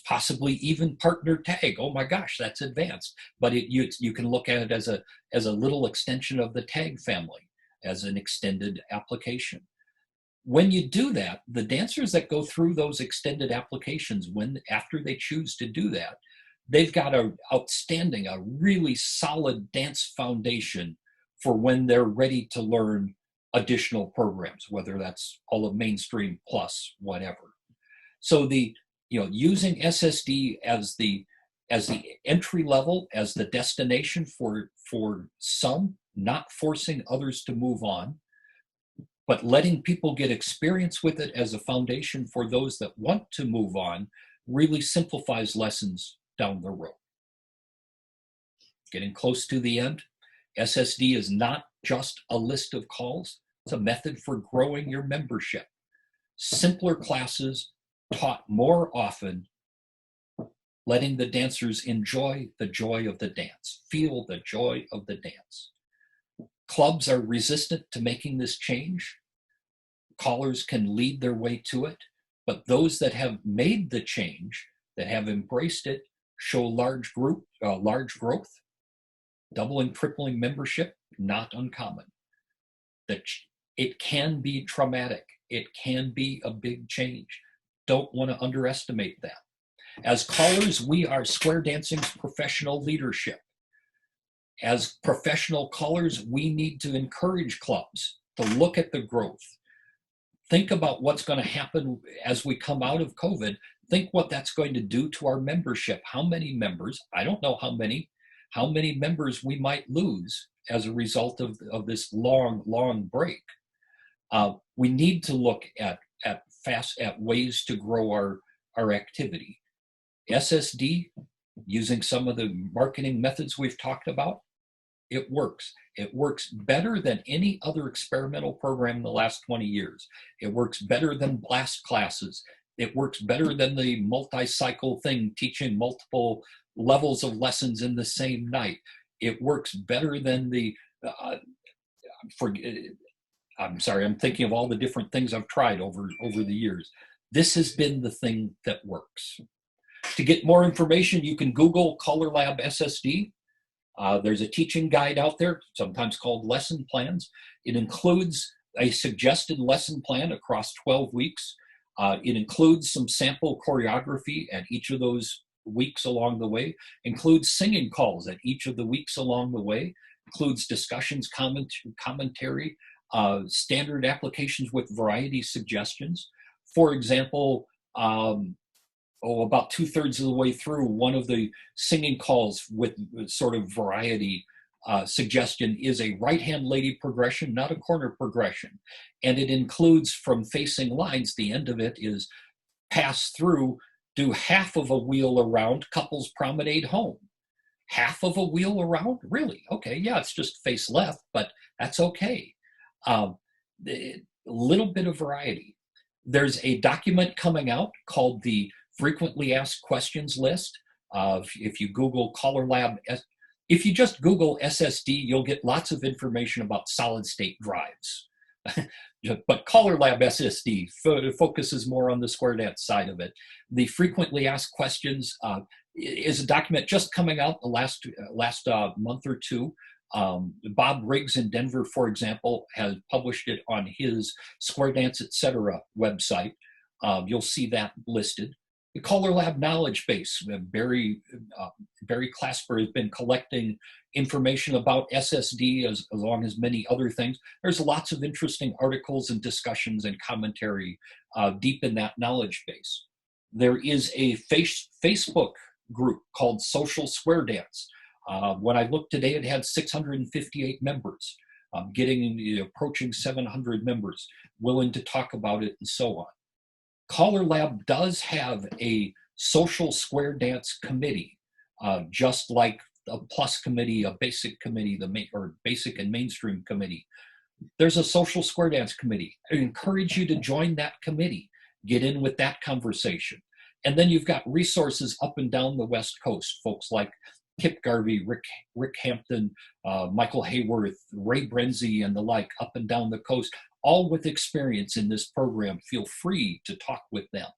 Speaker 1: possibly even partner tag. Oh my gosh, that's advanced. But you can look at it as a little extension of the tag family, as an extended application. When you do that, the dancers that go through those extended applications, after they choose to do that, they've got a really solid dance foundation for when they're ready to learn additional programs, whether that's all of mainstream plus whatever. So using SSD as the entry level, as the destination for some, not forcing others to move on, but letting people get experience with it as a foundation for those that want to move on, really simplifies lessons down the road. Getting close to the end, SSD is not just a list of calls, it's a method for growing your membership. Simpler classes taught more often, letting the dancers enjoy the joy of the dance, feel the joy of the dance. Clubs are resistant to making this change. Callers can lead their way to it, but those that have made the change, that have embraced it, show large growth. Doubling, tripling membership, not uncommon. It can be traumatic. It can be a big change. Don't want to underestimate that. As callers, we are square dancing's professional leadership. As professional callers, we need to encourage clubs to look at the growth. Think about what's going to happen as we come out of COVID. Think what that's going to do to our membership. How many members, I don't know how many members we might lose as a result of this long break. We need to look at ways to grow our activity. SSD, using some of the marketing methods we've talked about, it works. It works better than any other experimental program in the last 20 years. It works better than blast classes. It works better than the multi-cycle thing, teaching multiple levels of lessons in the same night. It works better than I'm sorry, I'm thinking of all the different things I've tried over the years. This has been the thing that works. To get more information, you can Google Color Lab SSD. There's a teaching guide out there, sometimes called lesson plans. It includes a suggested lesson plan across 12 weeks. It includes some sample choreography at each of those weeks along the way, includes singing calls at each of the weeks along the way, includes discussions, commentary, standard applications with variety suggestions. For example, about 2/3 of the way through, one of the singing calls with sort of variety suggestion is a right-hand lady progression, not a corner progression. And it includes from facing lines, the end of it is pass through, do half of a wheel around, couples promenade home. Half of a wheel around? Really? Okay, yeah, it's just face left, but that's okay. A little bit of variety. There's a document coming out called the Frequently Asked Questions list. If you Google Color Lab, if you just Google SSD, you'll get lots of information about solid state drives. But Color Lab SSD focuses more on the square dance side of it. The Frequently Asked Questions, is a document just coming out the last month or two. Bob Riggs in Denver, for example, has published it on his Square Dance Etc. website. You'll see that listed. The Color Lab knowledge base, Barry Clasper has been collecting information about SSD along as many other things. There's lots of interesting articles and discussions and commentary deep in that knowledge base. There is a Facebook group called Social Square Dance. When I looked today, it had 658 members, approaching 700 members willing to talk about it and so on. Color Lab does have a social square dance committee, just like a plus committee, a basic committee, or basic and mainstream committee. There's a social square dance committee. I encourage you to join that committee, get in with that conversation. And then you've got resources up and down the West Coast, folks like Kip Garvey, Rick Hampton, Michael Hayworth, Ray Brenzy, and the like, up and down the coast, all with experience in this program. Feel free to talk with them.